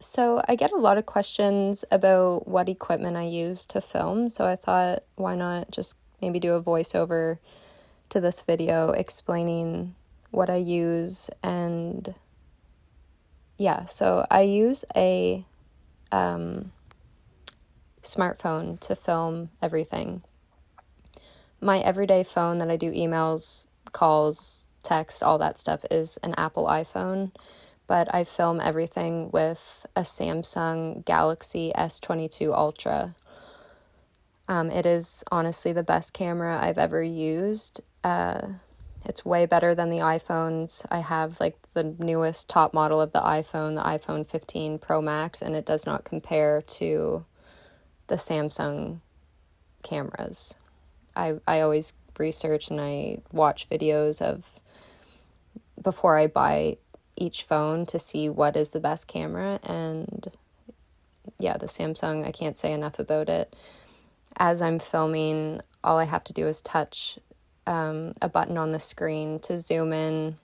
So I get a lot of questions about what equipment I use to film, so I thought why not just maybe do a voiceover to this video explaining what I use. And yeah, so I use a smartphone to film everything. My everyday phone that I do emails, calls, texts, all that stuff is an Apple iPhone, but I film everything with a Samsung Galaxy S22 Ultra. It is honestly the best camera I've ever used. It's way better than the iPhones. I have like the newest top model of the iPhone 15 Pro Max, and it does not compare to the Samsung cameras. I always research and I watch videos of before I buy each phone to see what is the best camera, and yeah, the Samsung, I can't say enough about it. As I'm filming, all I have to do is touch a button on the screen to zoom in,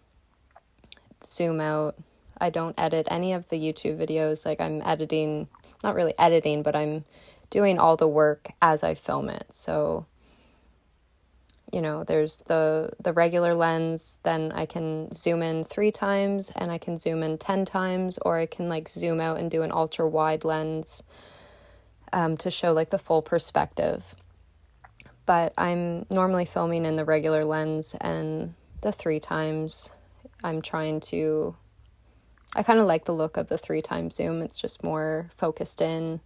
zoom out. I don't edit any of the YouTube videos. Like, I'm editing, not really editing, but I'm doing all the work as I film it. So, there's the regular lens, then I can zoom in 3 times and I can zoom in 10 times, or I can like zoom out and do an ultra wide lens to show like the full perspective. But I'm normally filming in the regular lens, and the 3 times I kind of like the look of the 3 times zoom. It's just more focused in.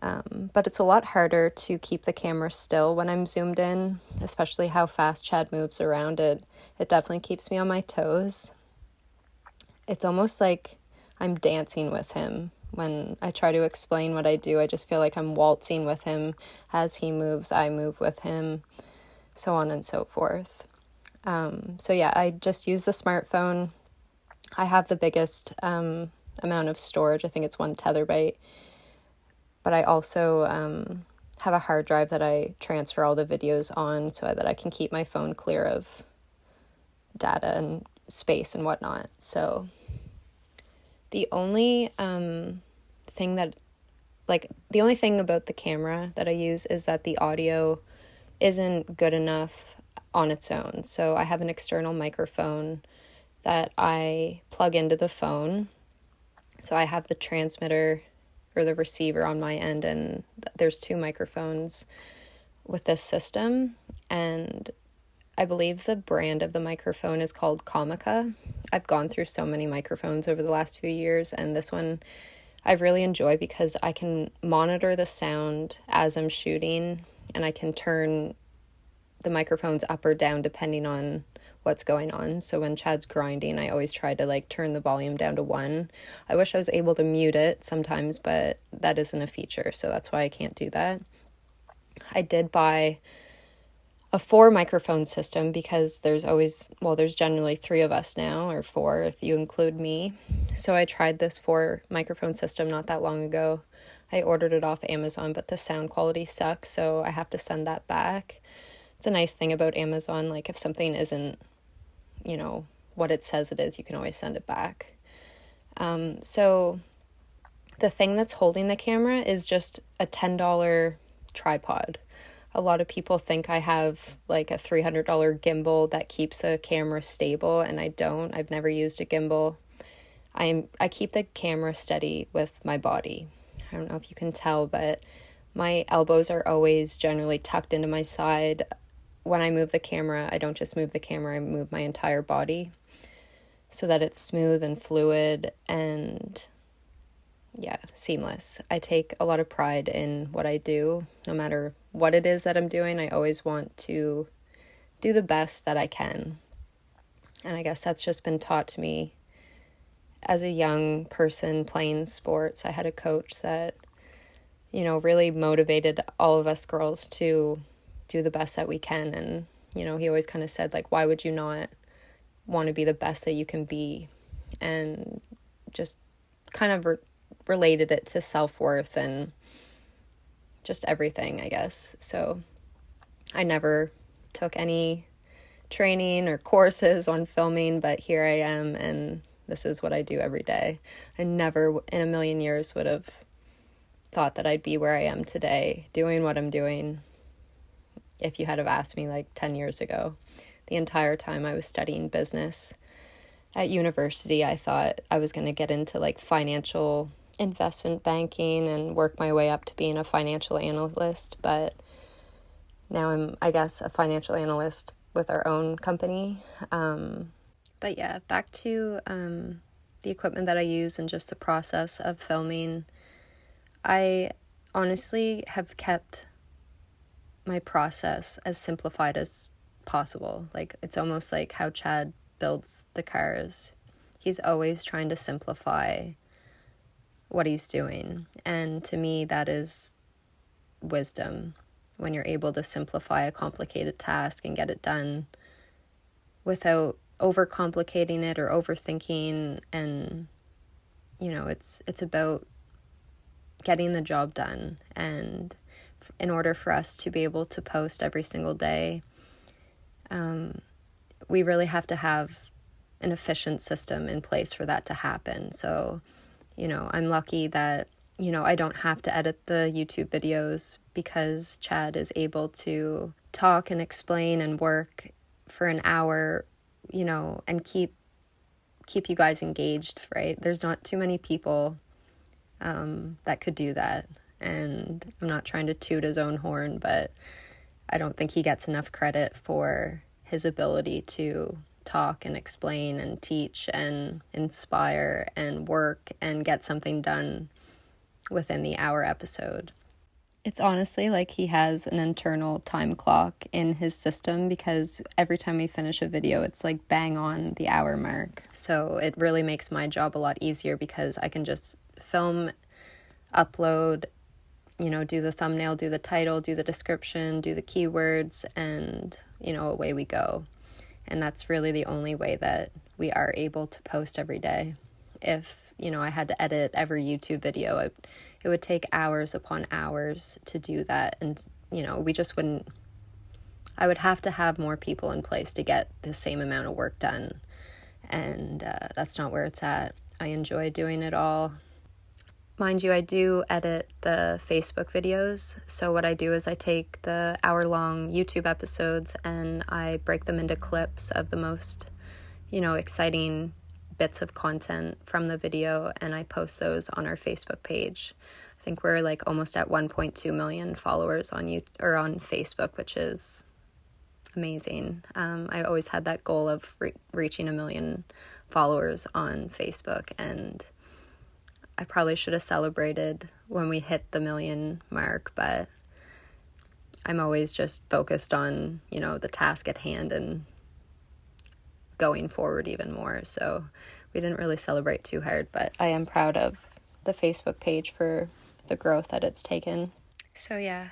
But it's a lot harder to keep the camera still when I'm zoomed in, especially how fast Chad moves around it. It definitely keeps me on my toes. It's almost like I'm dancing with him. When I try to explain what I do, I just feel like I'm waltzing with him. As he moves, I move with him, so on and so forth. So yeah, I just use the smartphone. I have the biggest amount of storage. I think it's 1 terabyte. But I also have a hard drive that I transfer all the videos on so that I can keep my phone clear of data and space and whatnot. So the only the only thing about the camera that I use is that the audio isn't good enough on its own. So I have an external microphone that I plug into the phone. So I have the transmitter or the receiver on my end, and there's 2 microphones with this system, and I believe the brand of the microphone is called Comica. I've gone through so many microphones over the last few years, and this one I really enjoy because I can monitor the sound as I'm shooting, and I can turn the microphones up or down depending on what's going on. So when Chad's grinding, I always try to like turn the volume down to 1. I wish I was able to mute it sometimes, but that isn't a feature, so that's why I can't do that. I did buy a 4 microphone system because there's generally 3 of us now, or 4 if you include me. So I tried this 4 microphone system not that long ago. I ordered it off Amazon, but the sound quality sucks, so I have to send that back. It's a nice thing about Amazon, like if something isn't, what it says it is, you can always send it back. So the thing that's holding the camera is just a $10 tripod. A lot of people think I have like a $300 gimbal that keeps the camera stable, and I don't. I've never used a gimbal. I keep the camera steady with my body. I don't know if you can tell, but my elbows are always generally tucked into my side. When I move the camera, I don't just move the camera, I move my entire body so that it's smooth and fluid and, yeah, seamless. I take a lot of pride in what I do. No matter what it is that I'm doing, I always want to do the best that I can. And I guess that's just been taught to me as a young person playing sports. I had a coach that, really motivated all of us girls to do the best that we can. And, he always kind of said, like, why would you not want to be the best that you can be? And just kind of related it to self-worth and just everything, I guess. So I never took any training or courses on filming, but here I am, and this is what I do every day. I never in a million years would have thought that I'd be where I am today, doing what I'm doing, if you had have asked me like 10 years ago. The entire time I was studying business at university, I thought I was going to get into like financial investment banking and work my way up to being a financial analyst, but now I'm, I guess, a financial analyst with our own company. But yeah, back to the equipment that I use and just the process of filming. I honestly have kept my process as simplified as possible. Like, it's almost like how Chad builds the cars. He's always trying to simplify what he's doing. And to me, that is wisdom, when you're able to simplify a complicated task and get it done without overcomplicating it or overthinking. And, you know, it's about getting the job done. And in order for us to be able to post every single day, we really have to have an efficient system in place for that to happen. So, you know, I'm lucky that, you know, I don't have to edit the YouTube videos because Chad is able to talk and explain and work for an hour, you know, and keep you guys engaged, right? There's not too many people that could do that. And I'm not trying to toot his own horn, but I don't think he gets enough credit for his ability to talk and explain and teach and inspire and work and get something done within the hour episode. It's honestly like he has an internal time clock in his system, because every time we finish a video, it's like bang on the hour mark. So it really makes my job a lot easier, because I can just film, upload, you know, do the thumbnail, do the title, do the description, do the keywords, and, you know, away we go. And that's really the only way that we are able to post every day. If, you know, I had to edit every YouTube video, it would take hours upon hours to do that. And, you know, I would have to have more people in place to get the same amount of work done. And that's not where it's at. I enjoy doing it all. Mind you, I do edit the Facebook videos. So what I do is I take the hour-long YouTube episodes and I break them into clips of the most, you know, exciting bits of content from the video, and I post those on our Facebook page. I think we're like almost at 1.2 million followers on Facebook, which is amazing. I always had that goal of reaching 1 million followers on Facebook, and I probably should have celebrated when we hit the 1 million mark, but I'm always just focused on, you know, the task at hand and going forward even more. So we didn't really celebrate too hard, but I am proud of the Facebook page for the growth that it's taken. So yeah,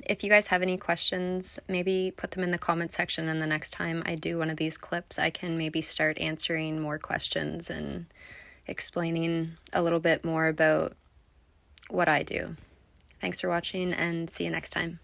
if you guys have any questions, maybe put them in the comment section, and the next time I do one of these clips, I can maybe start answering more questions and explaining a little bit more about what I do. Thanks for watching, and see you next time.